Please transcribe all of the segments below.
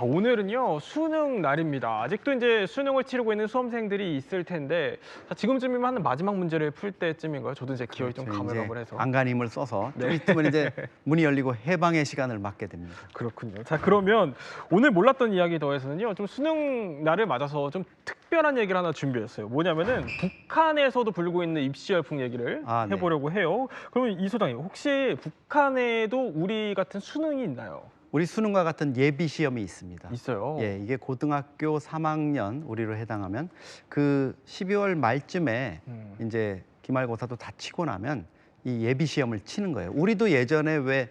자, 오늘은요 수능 날입니다. 아직도 이제 수능을 치르고 있는 수험생들이 있을 텐데, 자, 지금쯤이면 한 마지막 문제를 풀 때쯤인가요? 저도 이제 기억이 좀 그렇죠. 가물가물해서. 안간힘을 써서 좀 네. 있으면 이제 문이 열리고 해방의 시간을 맞게 됩니다. 그렇군요. 자, 그러면 오늘 몰랐던 이야기 더해서는요, 좀 수능 날을 맞아서 좀 특별한 얘기를 하나 준비했어요. 뭐냐면은 북한에서도 불고 있는 입시 열풍 얘기를 네. 해보려고 해요. 그러면 이 소장님, 혹시 북한에도 우리 같은 수능이 있나요? 우리 수능과 같은 예비 시험이 있습니다. 있어요. 예, 이게 고등학교 3학년 우리로 해당하면 그 12월 말쯤에 이제 기말고사도 다 치고 나면 이 예비 시험을 치는 거예요. 우리도 예전에 왜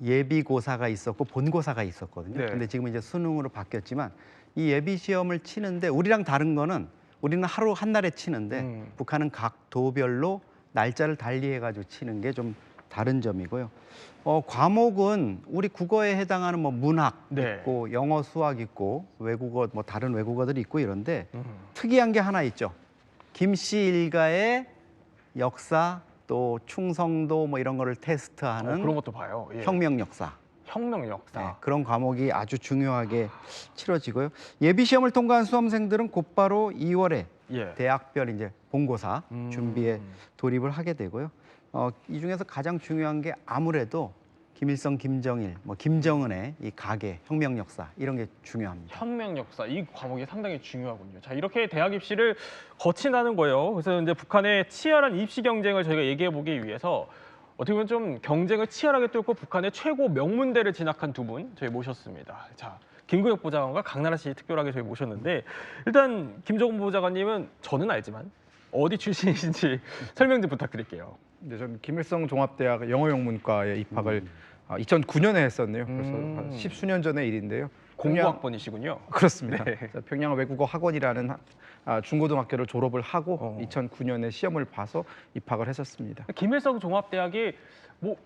예비고사가 있었고 본고사가 있었거든요. 네. 근데 지금 이제 수능으로 바뀌었지만 이 예비 시험을 치는데 우리랑 다른 거는 우리는 하루 한 날에 치는데 북한은 각 도별로 날짜를 달리해 가지고 치는 게 좀 다른 점이고요. 과목은 우리 국어에 해당하는 뭐 문학 네. 있고 영어, 수학 있고 외국어 뭐 다른 외국어들이 있고 이런데 특이한 게 하나 있죠. 김씨 일가의 역사 또 충성도 뭐 이런 거를 테스트하는 그런 것도 봐요. 예. 혁명 역사. 혁명 역사. 네, 그런 과목이 아주 중요하게 치러지고요. 예비 시험을 통과한 수험생들은 곧바로 2월에 예. 대학별 이제 본고사 준비에 돌입을 하게 되고요. 이 중에서 가장 중요한 게 아무래도 김일성, 김정일, 뭐 김정은의 이 가계, 혁명 역사 이런 게 중요합니다. 혁명 역사, 이 과목이 상당히 중요하군요. 자, 이렇게 대학 입시를 거친다는 거예요. 그래서 이제 북한의 치열한 입시 경쟁을 저희가 얘기해 보기 위해서 어떻게 보면 좀 경쟁을 치열하게 뚫고 북한의 최고 명문대를 진학한 두 분 저희 모셨습니다. 자, 김구혁 보좌관과 강나라 씨 특별하게 저희 모셨는데, 일단 김정은 보좌관님은 저는 알지만 어디 출신이신지 설명 좀 부탁드릴게요. 네, 저는 김일성 종합대학 영어영문과에 입학을 2009년에 했었네요. 그래서 한 십수년 전의 일인데요. 공부학번이시군요. 그렇습니다. 네. 그래서 평양 외국어 학원이라는 중고등학교를 졸업을 하고 2009년에 시험을 봐서 입학을 했었습니다. 김일성 종합대학이 뭐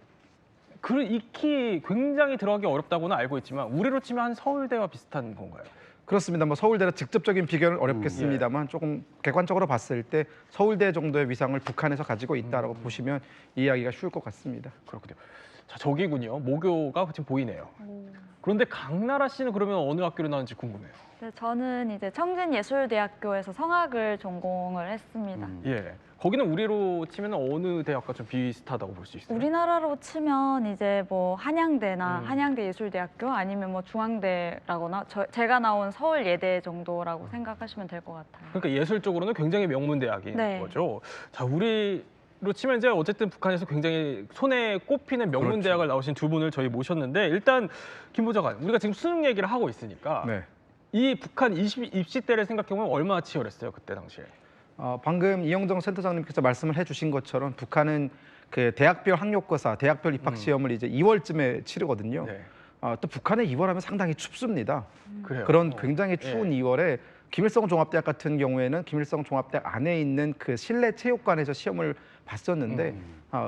글 익히 굉장히 들어가기 어렵다고는 알고 있지만 우리로 치면 한 서울대와 비슷한 건가요? 그렇습니다. 뭐 서울대라 직접적인 비교는 어렵겠습니다만 조금 객관적으로 봤을 때 서울대 정도의 위상을 북한에서 가지고 있다라고 보시면 이해하기가 쉬울 것 같습니다. 그렇군요. 자, 저기군요. 모교가 지금 보이네요. 그런데 강나라 씨는 그러면 어느 학교를 나왔는지 궁금해요. 네, 저는 이제 청진예술대학교에서 성악을 전공을 했습니다. 예. 거기는 우리로 치면 어느 대학과 좀 비슷하다고 볼 수 있어요? 우리나라로 치면 이제 뭐 한양대나 한양대예술대학교 아니면 뭐 중앙대라거나 제가 나온 서울예대 정도라고 생각하시면 될 것 같아요. 그러니까 예술 쪽으로는 굉장히 명문 대학인 네. 거죠. 자, 우리로 치면 이제 어쨌든 북한에서 굉장히 손에 꼽히는 명문 그렇죠. 대학을 나오신 두 분을 저희 모셨는데, 일단 김 보좌관, 우리가 지금 수능 얘기를 하고 있으니까 네. 이 북한 입시 때를 생각해보면 얼마나 치열했어요, 그때 당시에? 방금 이영정 센터장님께서 말씀을 해주신 것처럼 북한은 그 대학별 학력고사, 대학별 입학 시험을 이제 2월쯤에 치르거든요. 네. 또 북한의 2월하면 상당히 춥습니다. 그래요. 그런 굉장히 추운 예. 2월에 김일성 종합대학 같은 경우에는 김일성 종합대학 안에 있는 그 실내 체육관에서 시험을 봤었는데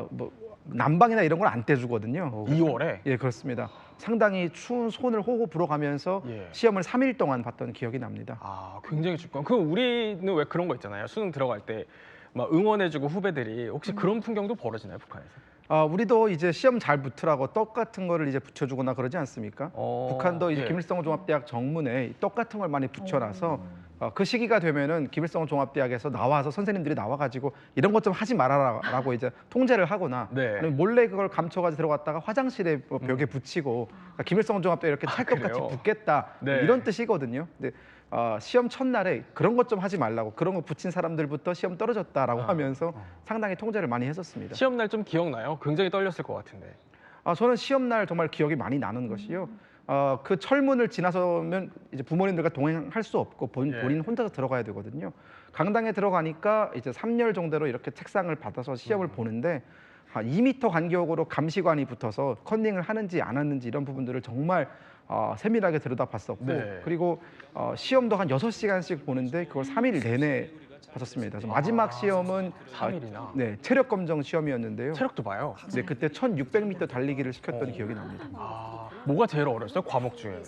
뭐 난방이나 이런 걸 안 떼주거든요. 2월에? 예, 그렇습니다. 상당히 추운 손을 호호 불어가면서 예. 시험을 3일 동안 봤던 기억이 납니다. 아, 굉장히 춥고. 그럼 우리는 왜 그런 거 있잖아요. 수능 들어갈 때 막 응원해주고 후배들이, 혹시 그런 풍경도 벌어지나요, 북한에서? 우리도 이제 시험 잘 붙으라고 떡 같은 거를 이제 붙여주거나 그러지 않습니까? 북한도 이제 예. 김일성 종합대학 정문에 떡 같은 걸 많이 붙여놔서 그 시기가 되면은 김일성 종합대학에서 나와서 선생님들이 나와가지고 이런 것 좀 하지 말아라라고 이제 통제를 하거나 네. 아니면 몰래 그걸 감춰가지고 들어갔다가 화장실에 뭐 벽에 붙이고 김일성 종합대학 이렇게 찰떡같이 그래요? 붙겠다 네. 이런 뜻이거든요. 근데 시험 첫날에 그런 것 좀 하지 말라고, 그런 거 붙인 사람들부터 시험 떨어졌다라고 하면서 상당히 통제를 많이 했었습니다. 시험 날 좀 기억나요? 굉장히 떨렸을 것 같은데. 저는 시험 날 정말 기억이 많이 나는 것이요. 그 철문을 지나서면 이제 부모님들과 동행할 수 없고 본인 혼자서 들어가야 되거든요. 강당에 들어가니까 이제 3열 정도로 이렇게 책상을 받아서 시험을 보는데 2m 간격으로 감시관이 붙어서 컨닝을 하는지 안 하는지 이런 부분들을 정말 세밀하게 들여다봤었고 네. 그리고 시험도 한 6시간씩 보는데 그걸 3일 내내 봤었습니다. 그래서 마지막 시험은 3일이나? 네, 체력 검정 시험이었는데요. 체력도 봐요. 네, 그때 1600m 달리기를 시켰던 기억이 납니다. 뭐가 제일 어려웠어요? 과목 중에.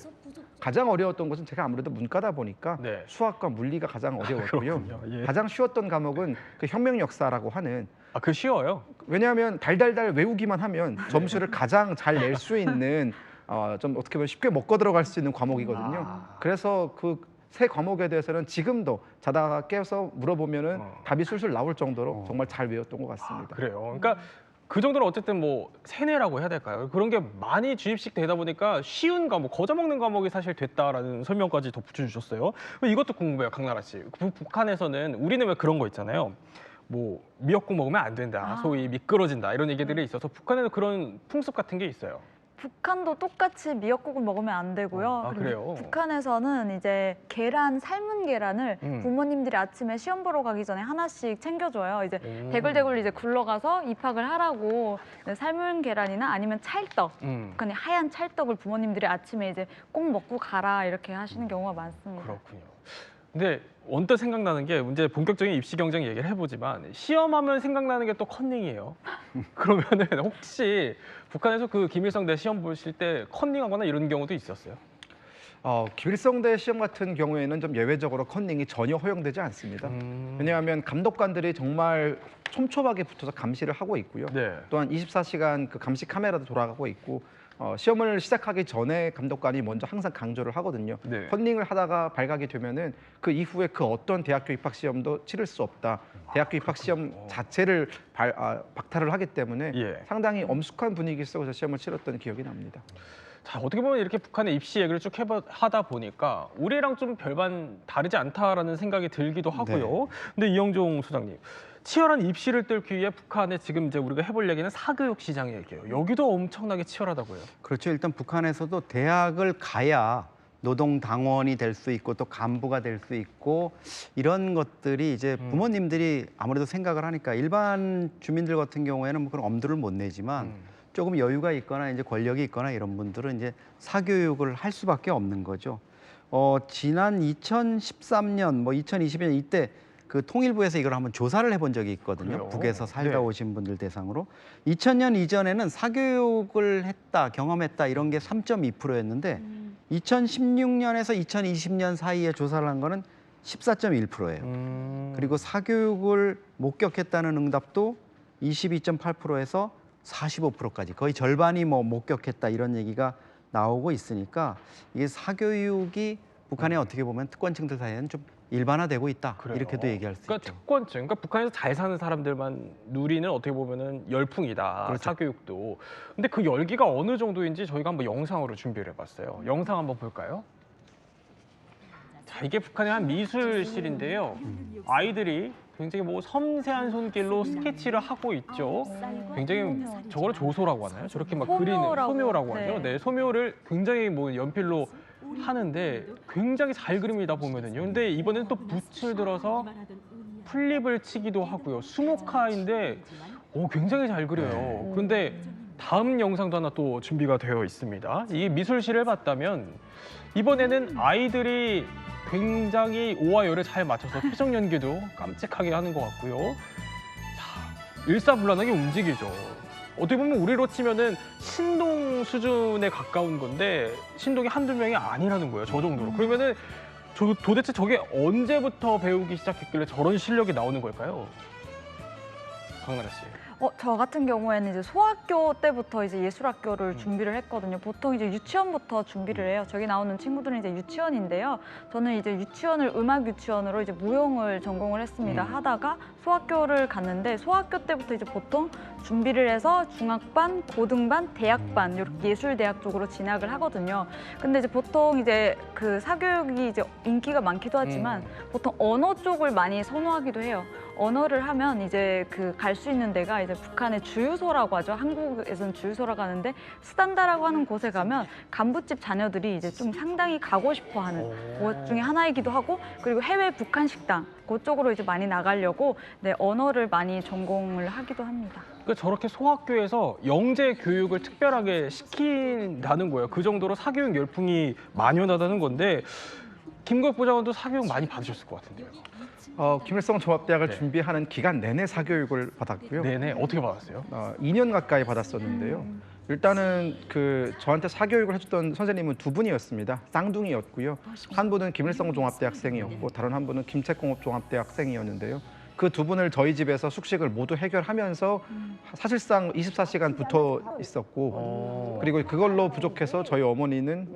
가장 어려웠던 것은 제가 아무래도 문과다 보니까 네. 수학과 물리가 가장 어려웠고요. 그렇군요. 예. 가장 쉬웠던 과목은 그 혁명 역사라고 하는, 아, 그거 쉬워요? 왜냐하면 달달달 외우기만 하면 점수를 가장 잘 낼 수 있는 좀 어떻게 보면 쉽게 먹고 들어갈 수 있는 과목이거든요. 그래서 그 세 과목에 대해서는 지금도 자다가 깨서 물어보면은 답이 술술 나올 정도로 정말 잘 외웠던 것 같습니다. 그래요. 그러니까 그 정도로 어쨌든 뭐 세뇌라고 해야 될까요? 그런 게 많이 주입식 되다 보니까 쉬운 과목, 거저 먹는 과목이 사실 됐다라는 설명까지 덧붙여 주셨어요. 이것도 궁금해요, 강나라 씨. 북한에서는 우리는 왜 그런 거 있잖아요. 뭐 미역국 먹으면 안 된다, 소위 미끄러진다 이런 얘기들이 있어서 북한에는 그런 풍습 같은 게 있어요. 북한도 똑같이 미역국을 먹으면 안 되고요. 그리고 그래요? 북한에서는 이제 계란, 삶은 계란을 부모님들이 아침에 시험 보러 가기 전에 하나씩 챙겨줘요. 이제 대굴대굴 이제 굴러가서 입학을 하라고 삶은 계란이나 아니면 찰떡, 북한의 하얀 찰떡을 부모님들이 아침에 이제 꼭 먹고 가라 이렇게 하시는 경우가 많습니다. 그렇군요. 근데 언뜻 생각나는 게 이제 본격적인 입시 경쟁 얘기를 해보지만 시험하면 생각나는 게 또 컨닝이에요. 그러면은 혹시 북한에서 그 김일성대 시험 보실 때 컨닝하거나 이런 경우도 있었어요? 김일성대 시험 같은 경우에는 좀 예외적으로 컨닝이 전혀 허용되지 않습니다. 왜냐하면 감독관들이 정말 촘촘하게 붙어서 감시를 하고 있고요. 네. 또한 24시간 그 감시 카메라도 돌아가고 있고 시험을 시작하기 전에 감독관이 먼저 항상 강조를 하거든요. 네. 컨닝을 하다가 발각이 되면은 그 이후에 그 어떤 대학교 입학 시험도 치를 수 없다. 대학교 입학 시험 자체를 박탈을 하기 때문에 예. 상당히 엄숙한 분위기 속에서 시험을 치렀던 기억이 납니다. 자, 어떻게 보면 이렇게 북한의 입시 얘기를 쭉 하다 보니까 우리랑 좀 별반 다르지 않다라는 생각이 들기도 하고요. 근데 이영종 소장님, 치열한 입시를 뚫기 위해 북한에 지금 이제 우리가 해볼 얘기는 사교육 시장 얘기예요. 여기도 엄청나게 치열하다고요. 그렇죠. 일단 북한에서도 대학을 가야 노동당원이 될 수 있고 또 간부가 될 수 있고 이런 것들이 이제 부모님들이 아무래도 생각을 하니까 일반 주민들 같은 경우에는 뭐 그런 엄두를 못 내지만 조금 여유가 있거나 이제 권력이 있거나 이런 분들은 이제 사교육을 할 수밖에 없는 거죠. 지난 2013년, 뭐 2020년 이때 그 통일부에서 이걸 한번 조사를 해본 적이 있거든요. 그래요? 북에서 살다 네. 오신 분들 대상으로 2000년 이전에는 사교육을 했다, 경험했다 이런 게 3.2%였는데 2016년에서 2020년 사이에 조사를 한 거는 14.1%예요. 그리고 사교육을 목격했다는 응답도 22.8%에서 45%까지 거의 절반이 뭐 목격했다 이런 얘기가 나오고 있으니까 이게 사교육이 북한에 어떻게 보면 특권층들 사이에는 좀 일반화되고 있다. 그래요. 이렇게도 얘기할 수 그러니까 있죠. 특권층, 그러니까 북한에서 잘 사는 사람들만 누리는 어떻게 보면은 열풍이다. 그렇죠. 사교육도. 근데 그 열기가 어느 정도인지 저희가 한번 영상으로 준비를 해봤어요. 영상 한번 볼까요? 자, 이게 북한의 한 미술실인데요. 아이들이 굉장히 뭐 섬세한 손길로 스케치를 하고 있죠. 굉장히 저거를 조소라고 하나요? 저렇게 막 그리는 소묘라고 네. 하죠. 네, 소묘를 굉장히 뭐 연필로 하는데 굉장히 잘 그립니다 보면은요. 근데 이번에는 또 붓을 들어서 플립을 치기도 하고요. 수목화인데 굉장히 잘 그려요. 그런데 다음 영상도 하나 또 준비가 되어 있습니다. 이 미술실을 봤다면 이번에는 아이들이 굉장히 오와 열을 잘 맞춰서 표정 연기도 깜찍하게 하는 것 같고요. 자, 일사불란하게 움직이죠. 어떻게 보면 우리로 치면은 신동 수준에 가까운 건데 신동이 한두 명이 아니라는 거예요. 저 정도로. 그러면은 도대체 저게 언제부터 배우기 시작했길래 저런 실력이 나오는 걸까요? 강나라 씨. 저 같은 경우에는 이제 소학교 때부터 이제 예술학교를 준비를 했거든요. 보통 이제 유치원부터 준비를 해요. 저기 나오는 친구들은 이제 유치원인데요. 저는 이제 유치원을 음악 유치원으로 이제 무용을 전공을 했습니다. 하다가 소학교를 갔는데 소학교 때부터 이제 보통 준비를 해서 중학반, 고등반, 대학반 이렇게 예술대학 쪽으로 진학을 하거든요. 근데 이제 보통 이제 그 사교육이 이제 인기가 많기도 하지만 보통 언어 쪽을 많이 선호하기도 해요. 언어를 하면 이제 그 갈 수 있는 데가 이제 북한의 주유소라고 하죠. 한국에서는 주유소라고 하는데 스단다라고 하는 곳에 가면 간부집 자녀들이 이제 좀 상당히 가고 싶어하는 곳 중에 하나이기도 하고 그리고 해외 북한 식당 그쪽으로 이제 많이 나가려고 네, 언어를 많이 전공을 하기도 합니다. 그러니까 저렇게 소학교에서 영재 교육을 특별하게 시킨다는 거예요. 그 정도로 사교육 열풍이 만연하다는 건데 김구혁 부장관도 사교육 많이 받으셨을 것 같은데요. 김일성 종합대학을 네. 준비하는 기간 내내 사교육을 받았고요. 네네, 어떻게 받았어요? 2년 가까이 받았었는데요. 일단은 그 저한테 사교육을 해줬던 선생님은 두 분이었습니다. 쌍둥이였고요. 한 분은 김일성 종합대학생이었고 다른 한 분은 김책공업 종합대학생이었는데요. 그 두 분을 저희 집에서 숙식을 모두 해결하면서 사실상 24시간 붙어 있었고 그리고 그걸로 부족해서 저희 어머니는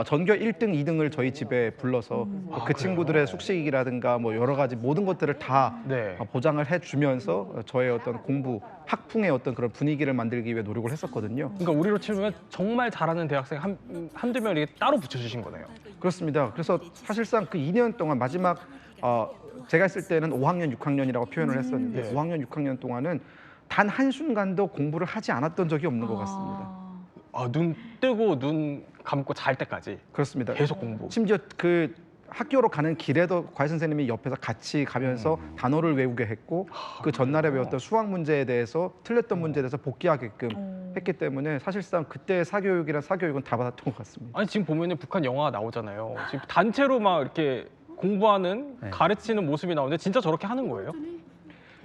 전교 1등, 2등을 저희 집에 불러서 그 친구들의 숙식이라든가 뭐 여러 가지 모든 것들을 다 네. 보장을 해주면서 저의 어떤 공부, 학풍의 어떤 그런 분위기를 만들기 위해 노력을 했었거든요. 그러니까 우리로 치면 정말 잘하는 대학생 한두 명 이렇게 따로 붙여주신 거네요. 그렇습니다. 그래서 사실상 그 2년 동안 마지막 제가 있을 때는 5학년, 6학년이라고 표현을 했었는데 네. 5학년, 6학년 동안은 단 한순간도 공부를 하지 않았던 적이 없는 것 같습니다. 아, 눈 뜨고 눈 감고 잘 때까지 그렇습니다. 계속 공부. 심지어 그 학교로 가는 길에도 과외 선생님이 옆에서 같이 가면서 단어를 외우게 했고 그 전날에 외웠던 수학 문제에 대해서 틀렸던 문제에 대해서 복귀하게끔 했기 때문에 사실상 그때 사교육이란 사교육은 다 받았던 것 같습니다. 아니 지금 보면은 북한 영화 나오잖아요. 지금 단체로 막 이렇게 공부하는 네. 가르치는 모습이 나오는데 진짜 저렇게 하는 거예요?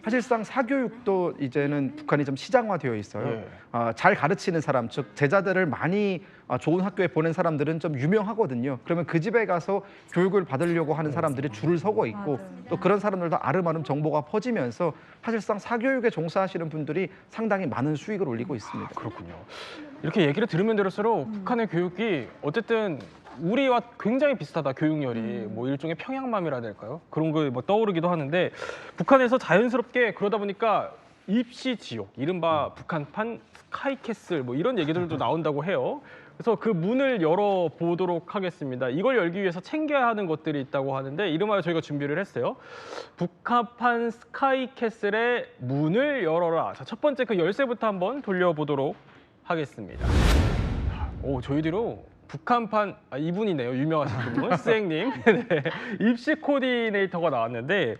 사실상 사교육도 이제는 북한이 좀 시장화되어 있어요. 예. 잘 가르치는 사람, 즉 제자들을 많이 좋은 학교에 보낸 사람들은 좀 유명하거든요. 그러면 그 집에 가서 교육을 받으려고 하는 사람들이 줄을 서고 있고 맞아요. 또 그런 사람들도 아름아름 정보가 퍼지면서 사실상 사교육에 종사하시는 분들이 상당히 많은 수익을 올리고 있습니다. 그렇군요. 이렇게 얘기를 들으면 들을수록 북한의 교육이 어쨌든 우리와 굉장히 비슷하다, 교육열이. 뭐 일종의 평양맘이라 될까요? 그런 거 뭐 떠오르기도 하는데 북한에서 자연스럽게 그러다 보니까 입시 지옥, 이른바 북한판 스카이캐슬 뭐 이런 얘기들도 나온다고 해요. 그래서 그 문을 열어보도록 하겠습니다. 이걸 열기 위해서 챙겨야 하는 것들이 있다고 하는데 이름하여 저희가 준비를 했어요. 북한판 스카이캐슬의 문을 열어라. 자, 첫 번째 그 열쇠부터 한번 돌려보도록 하겠습니다. 오, 저희들로 북한판, 이분이네요. 유명하신 분, 스앵님. 네, 입시 코디네이터가 나왔는데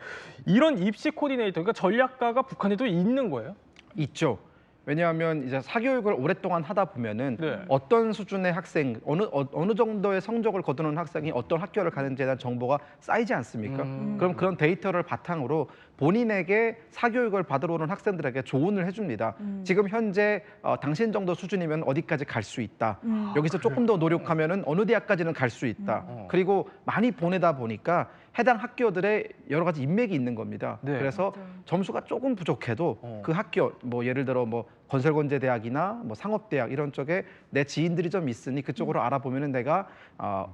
이런 입시 코디네이터, 그러니까 전략가가 북한에도 있는 거예요? 있죠. 왜냐하면 이제 사교육을 오랫동안 하다 보면은 네. 어떤 수준의 학생, 어느 정도의 성적을 거두는 학생이 어떤 학교를 가는지에 대한 정보가 쌓이지 않습니까? 그럼 그런 데이터를 바탕으로 본인에게 사교육을 받으러 오는 학생들에게 조언을 해줍니다. 지금 현재 당신 정도 수준이면 어디까지 갈 수 있다. 여기서 조금 더 노력하면은 어느 대학까지는 갈 수 있다. 그리고 많이 보내다 보니까 해당 학교들의 여러 가지 인맥이 있는 겁니다. 네. 그래서 점수가 조금 부족해도 그 학교, 뭐 예를 들어 뭐 건설건제대학이나 뭐 상업대학 이런 쪽에 내 지인들이 좀 있으니 그쪽으로 알아보면은 내가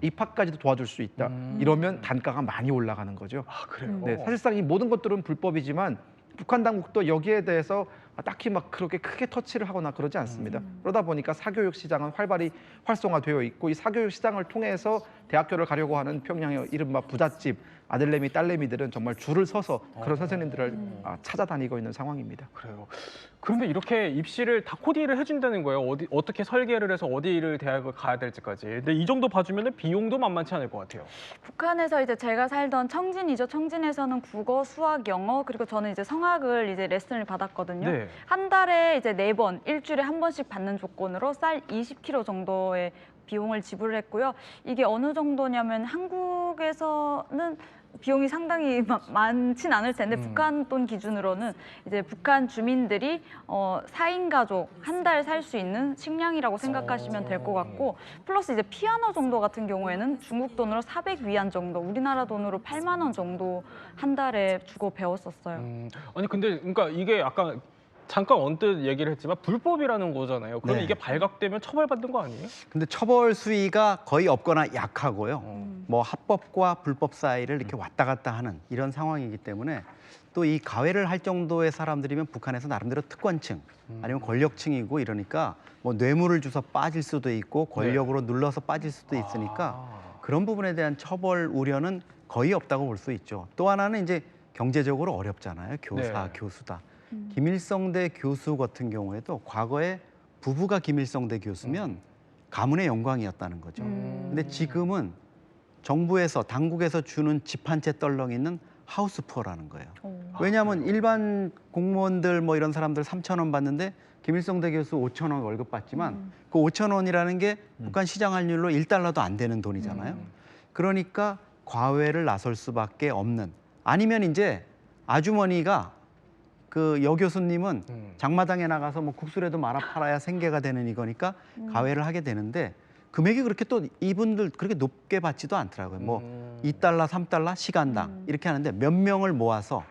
입학까지도 도와줄 수 있다. 이러면 단가가 많이 올라가는 거죠. 아, 그래요? 네, 사실상 이 모든 것들은 불법이지만 북한 당국도 여기에 대해서 딱히 막 그렇게 크게 터치를 하거나 그러지 않습니다. 그러다 보니까 사교육 시장은 활발히 활성화되어 있고 이 사교육 시장을 통해서 대학교를 가려고 하는 평양의 이른바 부잣집 아들내미 딸내미들은 정말 줄을 서서 그런 선생님들을 찾아다니고 있는 상황입니다. 그래요. 그런데 이렇게 입시를 다 코디를 해준다는 거예요. 어떻게 설계를 해서 어디를 대학을 가야 될지까지. 근데 이 정도 봐주면 비용도 만만치 않을 것 같아요. 북한에서 이제 제가 살던 청진이죠. 청진에서는 국어, 수학, 영어 그리고 저는 이제 성악을 이제 레슨을 받았거든요. 네. 한 달에 이제 4번, 일주일에 한 번씩 받는 조건으로 쌀 20kg 정도의 비용을 지불했고요. 이게 어느 정도냐면 한국에서는 비용이 상당히 많진 않을 텐데 북한 돈 기준으로는 이제 북한 주민들이 4인 가족 한 달 살 수 있는 식량이라고 생각하시면 될 것 같고 플러스 이제 피아노 정도 같은 경우에는 중국 돈으로 400위안 정도, 우리나라 돈으로 8만 원 정도 한 달에 주고 배웠었어요. 아니 근데 그러니까 이게 아까 잠깐 언뜻 얘기를 했지만 불법이라는 거잖아요. 그럼 네. 이게 발각되면 처벌받는 거 아니에요? 근데 처벌 수위가 거의 없거나 약하고요. 뭐 합법과 불법 사이를 이렇게 왔다 갔다 하는 이런 상황이기 때문에 또 이 가해를 할 정도의 사람들이면 북한에서 나름대로 특권층 아니면 권력층이고 이러니까 뭐 뇌물을 주서 빠질 수도 있고 권력으로 눌러서 빠질 수도 있으니까 그런 부분에 대한 처벌 우려는 거의 없다고 볼 수 있죠. 또 하나는 이제 경제적으로 어렵잖아요. 교사, 네. 교수다. 김일성대 교수 같은 경우에도 과거에 부부가 김일성대 교수면 가문의 영광이었다는 거죠. 근데 지금은 정부에서 당국에서 주는 집 한 채 떨렁 있는 하우스푸어라는 거예요. 왜냐하면 일반 공무원들 뭐 이런 사람들 3,000원 받는데 김일성대 교수 5,000원 월급 받지만 그 5,000원이라는 게 북한 시장 환율로 1달러도 안 되는 돈이잖아요. 그러니까 과외를 나설 수밖에 없는, 아니면 이제 아주머니가 그 여 교수님은 장마당에 나가서 뭐 국수라도 말아 팔아야 생계가 되는 이거니까 가외를 하게 되는데 금액이 그렇게 또 이분들 그렇게 높게 받지도 않더라고요. 뭐 2달러, 3달러 시간당 이렇게 하는데 몇 명을 모아서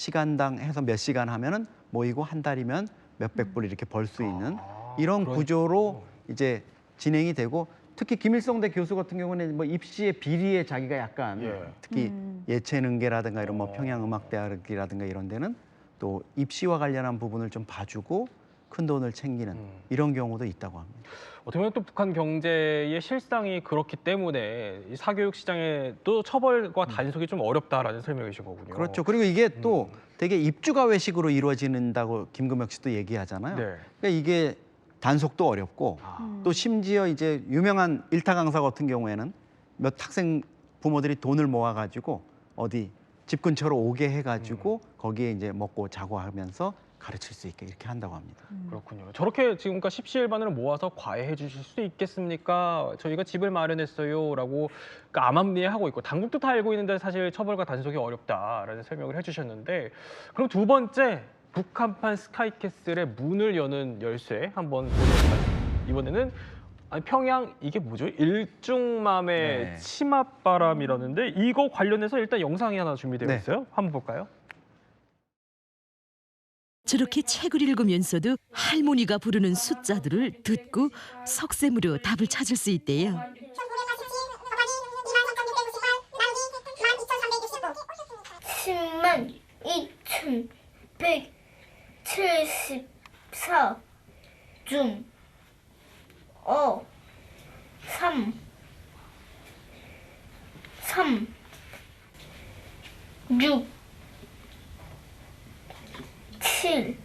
시간당 해서 몇 시간 하면은 모이고 한 달이면 몇백 불 이렇게 벌 수 있는 이런 구조로 이제 진행이 되고 특히 김일성대 교수 같은 경우는 뭐 입시의 비리에 자기가 약간 특히 예체능계라든가 이런 뭐 평양음악대학이라든가 이런 데는 또 입시와 관련한 부분을 좀 봐주고 큰 돈을 챙기는 이런 경우도 있다고 합니다. 어떻게 보면 또 북한 경제의 실상이 그렇기 때문에 이 사교육 시장에 또 처벌과 단속이 좀 어렵다라는 설명이신 거군요. 그렇죠. 그리고 이게 또 되게 입주가외식으로 이루어진다고 김금혁 씨도 얘기하잖아요. 네. 그러니까 이게 단속도 어렵고 또 심지어 이제 유명한 일타 강사 같은 경우에는 몇 학생 부모들이 돈을 모아가지고 어디 집 근처로 오게 해가지고 거기에 이제 먹고 자고 하면서 가르칠 수 있게 이렇게 한다고 합니다. 그렇군요. 저렇게 지금까 십시일반을 모아서 과외해 주실 수 있겠습니까? 저희가 집을 마련했어요라고 그러니까 암암리에하고 있고 당국도 다 알고 있는데 사실 처벌과 단속이 어렵다라는 설명을 해주셨는데 그럼 두 번째 북한판 스카이캐슬의 문을 여는 열쇠 한번 보도록 하겠습니다. 이번에는 아니, 평양 이게 뭐죠? 일중맘의 네. 치맛바람이라는데 이거 관련해서 일단 영상이 하나 준비되어 네. 있어요. 한번 볼까요? 저렇게 책을 읽으면서도 할머니가 부르는 숫자들을 듣고 석셈으로 답을 찾을 수 있대요. 10만 2174 중 3 6 7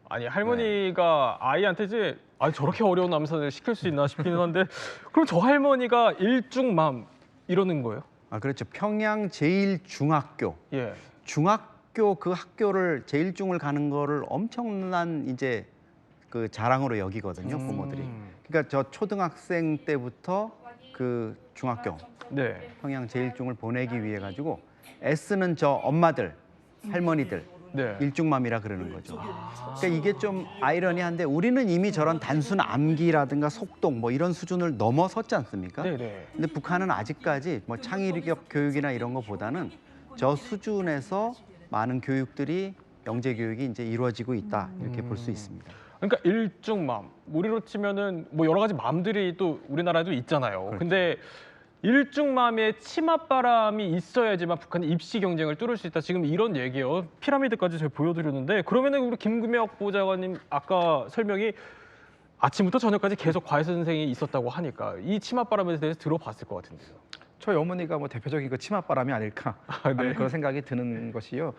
아니 할머니가 아이한테 이제 저렇게 어려운 암산을 시킬 수 있나 싶기는 한데 그럼 저 할머니가 일중맘 이러는 거예요? 아 그렇죠. 평양 제1중학교 예. 중학교 그 학교를 제1중을 가는 거를 엄청난 이제 그 자랑으로 여기거든요 부모들이. 그러니까 저 초등학생 때부터 그 중학교 네. 평양 제1중을 보내기 위해 가지고 애쓰는 저 엄마들 할머니들 네. 일중맘이라 그러는 거죠. 그러니까 이게 좀 아이러니한데 우리는 이미 저런 단순 암기라든가 속독 뭐 이런 수준을 넘어섰지 않습니까? 네네. 근데 북한은 아직까지 뭐 창의력 교육이나 이런 거보다는 저 수준에서 많은 교육들이 영재 교육이 이제 이루어지고 있다 이렇게 볼 수 있습니다. 그러니까 일중맘 우리로 치면은 뭐 여러 가지 맘들이 또 우리나라에도 있잖아요. 그렇죠. 근데 일중맘에 치맛바람이 있어야지만 북한이 입시 경쟁을 뚫을 수 있다. 지금 이런 얘기예요. 피라미드까지 제가 보여드렸는데 그러면은 우리 김금혁 보좌관님 아까 설명이 아침부터 저녁까지 계속 과외 선생이 있었다고 하니까 이 치맛바람에 대해서 들어봤을 것 같은데요. 저희 어머니가 뭐 대표적인 그 치맛바람이 아닐까 하는 그런 생각이 드는 것이요.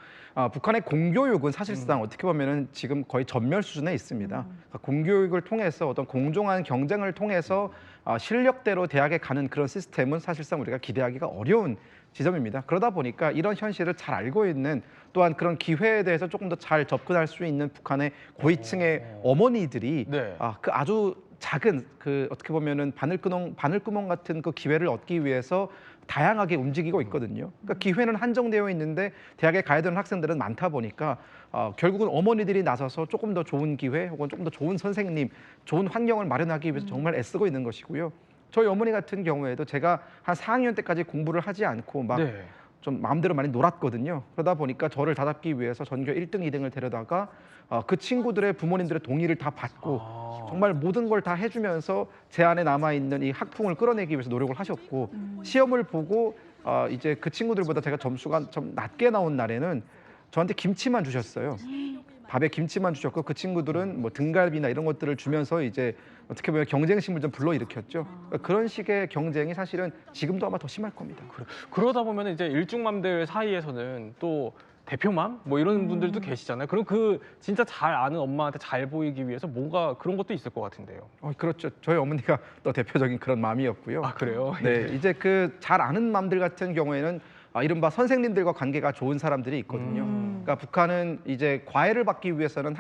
북한의 공교육은 사실상 어떻게 보면은 지금 거의 전멸 수준에 있습니다. 그러니까 공교육을 통해서 어떤 공정한 경쟁을 통해서 실력대로 대학에 가는 그런 시스템은 사실상 우리가 기대하기가 어려운 지점입니다. 그러다 보니까 이런 현실을 잘 알고 있는 또한 그런 기회에 대해서 조금 더 잘 접근할 수 있는 북한의 고위층의 어머니들이 네. 그 아주 작은 그 어떻게 보면은 바늘구멍 같은 그 기회를 얻기 위해서 다양하게 움직이고 있거든요. 그러니까 기회는 한정되어 있는데 대학에 가야 되는 학생들은 많다 보니까 결국은 어머니들이 나서서 조금 더 좋은 기회 혹은 조금 더 좋은 선생님, 좋은 환경을 마련하기 위해서 정말 애쓰고 있는 것이고요. 저희 어머니 같은 경우에도 제가 한 4학년 때까지 공부를 하지 않고 막 네. 좀 마음대로 많이 놀았거든요. 그러다 보니까 저를 다잡기 위해서 전교 1등, 2등을 데려다가 그 친구들의 부모님들의 동의를 다 받고 정말 모든 걸 다 해주면서 제 안에 남아있는 이 학풍을 끌어내기 위해서 노력을 하셨고 시험을 보고 이제 그 친구들보다 제가 점수가 좀 낮게 나온 날에는 저한테 김치만 주셨어요. 밥에 김치만 주셨고 그 친구들은 뭐 등갈비나 이런 것들을 주면서 이제 어떻게 보면 경쟁심을 좀 불러일으켰죠. 그러니까 그런 식의 경쟁이 사실은 지금도 아마 더 심할 겁니다. 그러다 보면 이제 일중맘들 사이에서는 또 대표맘 뭐 이런 분들도 계시잖아요. 그럼 그 진짜 잘 아는 엄마한테 잘 보이기 위해서 뭔가 그런 것도 있을 것 같은데요. 그렇죠. 저희 어머니가 또 대표적인 그런 마음이었고요. 아 그래요? 네, 이제 그 잘 아는 맘들 같은 경우에는 이른바 선생님들과 관계가 좋은 사람들이 있거든요. 그러니까 북한은 이제 과외를 받기 위해서는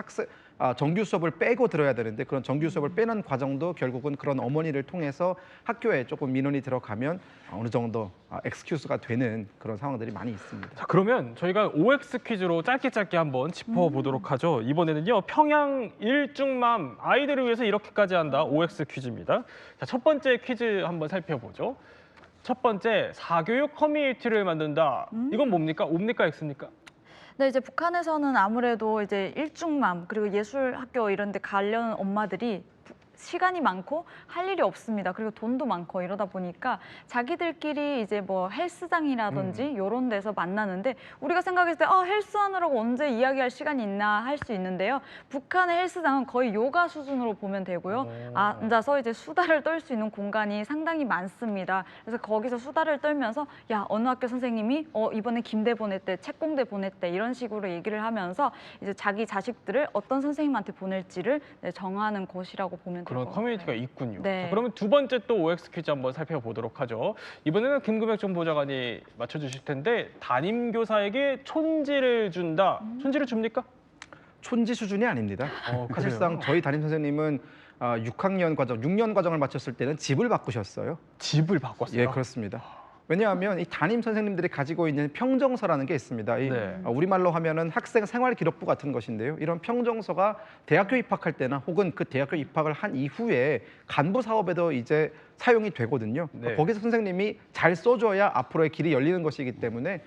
정규 수업을 빼고 들어야 되는데 그런 정규 수업을 빼는 과정도 결국은 그런 어머니를 통해서 학교에 조금 민원이 들어가면 어느 정도 엑스큐즈가 되는 그런 상황들이 많이 있습니다. 자 그러면 저희가 OX 퀴즈로 짧게 한번 짚어보도록 하죠. 이번에는요 평양 일중맘 아이들을 위해서 이렇게까지 한다 OX 퀴즈입니다. 자, 첫 번째 퀴즈 한번 살펴보죠. 첫 번째, 사교육 커뮤니티를 만든다. 이건 뭡니까? 옵니까? X입니까? 네, 이제 북한에서는 아무래도 이제 일중맘 그리고 예술학교 이런 데 가려는 엄마들이 시간이 많고 할 일이 없습니다. 그리고 돈도 많고 이러다 보니까 자기들끼리 이제 뭐 헬스장이라든지 이런 데서 만나는데 우리가 생각했을 때 헬스 하느라고 언제 이야기할 시간이 있나 할 수 있는데요. 북한의 헬스장은 거의 요가 수준으로 보면 되고요. 앉아서 이제 수다를 떨 수 있는 공간이 상당히 많습니다. 그래서 거기서 수다를 떨면서 야, 어느 학교 선생님이 이번에 김대 보냈대, 책공대 보냈대 이런 식으로 얘기를 하면서 이제 자기 자식들을 어떤 선생님한테 보낼지를 정하는 곳이라고 보면 그런 커뮤니티가 있군요. 네. 자, 그러면 두 번째 또 OX 퀴즈 한번 살펴보도록 하죠. 이번에는 김금혁 정보자관이 맞춰주실 텐데 담임 교사에게 촌지를 준다. 촌지를 줍니까? 촌지 수준이 아닙니다. 사실상 저희 담임 선생님은 6학년 과정, 6년 과정을 마쳤을 때는 집을 바꾸셨어요. 집을 바꿨어요? 예, 그렇습니다. 왜냐하면 이 담임 선생님들이 가지고 있는 평정서라는 게 있습니다. 네. 우리말로 하면은 학생 생활 기록부 같은 것인데요. 이런 평정서가 대학교 입학할 때나 혹은 그 대학교 입학을 한 이후에 간부 사업에도 이제 사용이 되거든요. 네. 거기서 선생님이 잘 써줘야 앞으로의 길이 열리는 것이기 때문에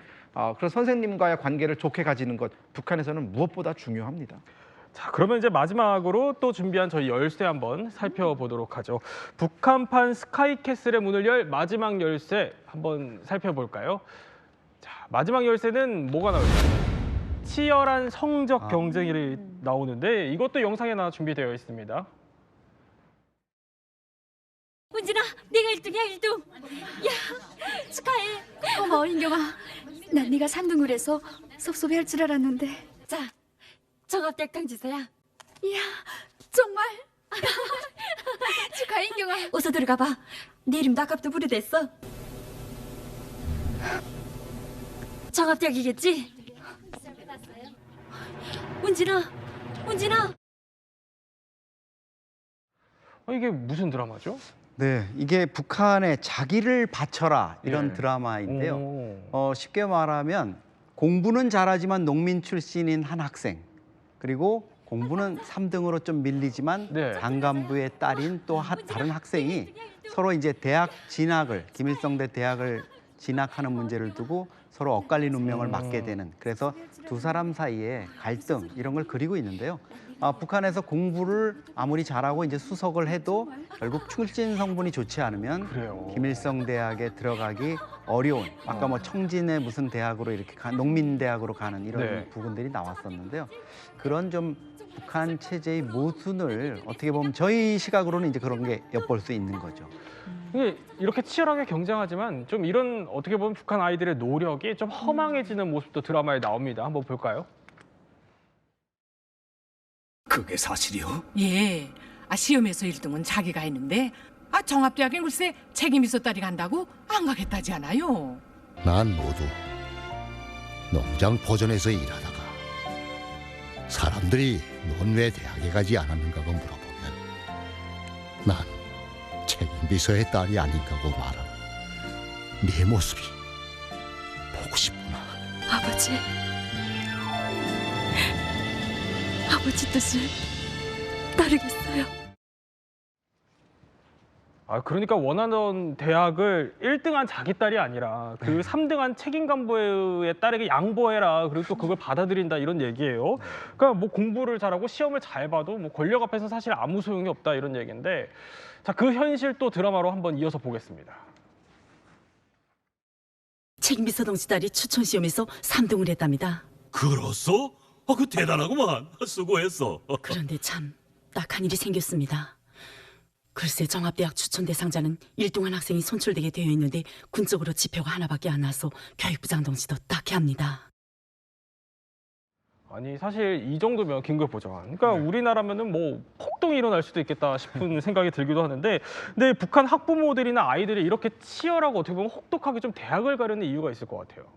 그런 선생님과의 관계를 좋게 가지는 것 북한에서는 무엇보다 중요합니다. 자, 그러면 이제 마지막으로 또 준비한 저희 열쇠 한번 살펴보도록 하죠. 북한판 스카이캐슬의 문을 열 마지막 열쇠 한번 살펴볼까요? 자, 마지막 열쇠는 뭐가 나올까요? 치열한 성적 경쟁이 나오는데 이것도 영상에 하나 준비되어 있습니다. 은진아, 네가 1등이야, 1등. 야, 축하해. 고마워, 인경아. 난 네가 3등을 해서 섭섭해할 줄 알았는데. 자, 정합대학당 주세요. 이야, 정말. 축하해, 인경아. 어서 들어가 봐. 네 이름도 아까부터 부르댔어. 정합대학이겠지? 은진아, 은진아. 이게 무슨 드라마죠? 네, 이게 북한의 자기를 바쳐라 이런 예. 드라마인데요. 쉽게 말하면 공부는 잘하지만 농민 출신인 한 학생, 그리고 공부는 3등으로 좀 밀리지만 네. 장간부의 딸인 또 다른 학생이 서로 이제 대학 진학을, 김일성대 대학을 진학하는 문제를 두고 서로 엇갈린 운명을 맞게 되는, 그래서 두 사람 사이에 갈등 이런 걸 그리고 있는데요. 북한에서 공부를 아무리 잘하고 이제 수석을 해도 결국 출신 성분이 좋지 않으면 그래요. 김일성 대학에 들어가기 어려운, 아까 뭐 청진의 무슨 대학으로 이렇게 농민 대학으로 가는 이런 네. 부분들이 나왔었는데요. 그런 좀 북한 체제의 모순을 어떻게 보면 저희 시각으로는 이제 그런 게 엿볼 수 있는 거죠. 이게 이렇게 치열하게 경쟁하지만 좀 이런 어떻게 보면 북한 아이들의 노력이 좀 허망해지는 모습도 드라마에 나옵니다. 한번 볼까요? 그게 사실이요? 예. 시험에서 1등은 자기가 했는데 정합대학에 글쎄 책임 있었다리 간다고 안 가겠다지 않아요. 난 모두 농장 포전에서 일하다가 사람들이 넌 왜 대학에 가지 않았는가고 물어보면 난 책임비서의 딸이 아닌가고 말하는 네 모습이 보고 싶구나. 아버지. 아버지 뜻을 따르겠어요. 그러니까 원하던 대학을 1등한 자기 딸이 아니라 그 3등한 책임 간부의 딸에게 양보해라. 그리고 또 그걸 받아들인다 이런 얘기예요. 그러니까 뭐 공부를 잘하고 시험을 잘 봐도 뭐 권력 앞에서 사실 아무 소용이 없다 이런 얘기인데, 자, 그 현실 또 드라마로 한번 이어서 보겠습니다. 책임비서 동지 딸이 추천 시험에서 3등을 했답니다. 그렇소? 그 대단하구만. 수고했어. 그런데 참 딱한 일이 생겼습니다. 글쎄 정합대학 추천 대상자는 1등한 학생이 선출되게 되어 있는데 군적으로 지표가 하나밖에 안 나서 교육부장 동지도 딱히 합니다. 아니 사실 이 정도면 긴급 보좌관. 그러니까 우리나라면은 뭐 폭동이 일어날 수도 있겠다 싶은 생각이 들기도 하는데, 근데 북한 학부모들이나 아이들이 이렇게 치열하고 어떻게 보면 혹독하게 좀 대학을 가려는 이유가 있을 것 같아요.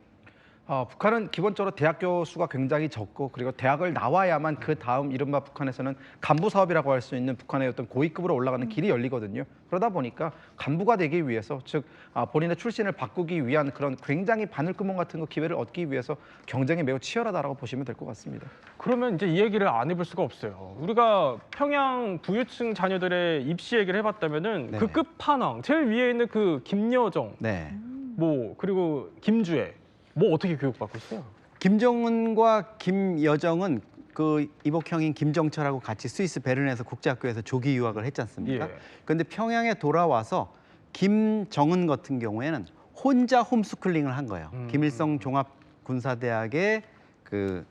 북한은 기본적으로 대학교 수가 굉장히 적고 그리고 대학을 나와야만 그 다음 이른바 북한에서는 간부 사업이라고 할 수 있는 북한의 어떤 고위급으로 올라가는 길이 열리거든요. 그러다 보니까 간부가 되기 위해서 즉 본인의 출신을 바꾸기 위한 그런 굉장히 바늘구멍 같은 거 기회를 얻기 위해서 경쟁이 매우 치열하다라고 보시면 될 것 같습니다. 그러면 이제 이 얘기를 안 해볼 수가 없어요. 우리가 평양 부유층 자녀들의 입시 얘기를 해봤다면은 네. 그 끝판왕 제일 위에 있는 그 김여정, 네. 뭐 그리고 김주애, 뭐 어떻게 교육받고 있어요? 김정은과 김여정은 그 이복형인 김정철하고 같이 스위스 베른에서 국제학교에서 조기 유학을 했지 않습니까? 예. 그런데 평양에 돌아와서 김정은 같은 경우에는 혼자 홈스쿨링을 한 거예요. 김일성 종합군사대학의 그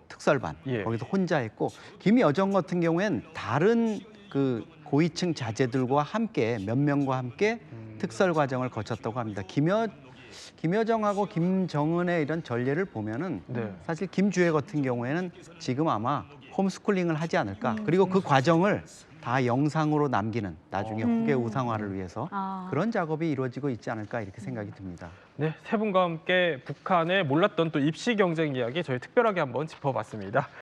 특설반 예. 거기서 혼자 했고, 김여정 같은 경우에는 다른 그 고위층 자제들과 함께 몇 명과 함께 특설 과정을 거쳤다고 합니다. 김여정하고 김정은의 이런 전례를 보면은 네. 사실 김주애 같은 경우에는 지금 아마 홈스쿨링을 하지 않을까. 그리고 그 과정을 다 영상으로 남기는 나중에 후계 우상화를 위해서 그런 작업이 이루어지고 있지 않을까 이렇게 생각이 듭니다. 네, 세 분과 함께 북한의 몰랐던 또 입시 경쟁 이야기 저희 특별하게 한번 짚어봤습니다.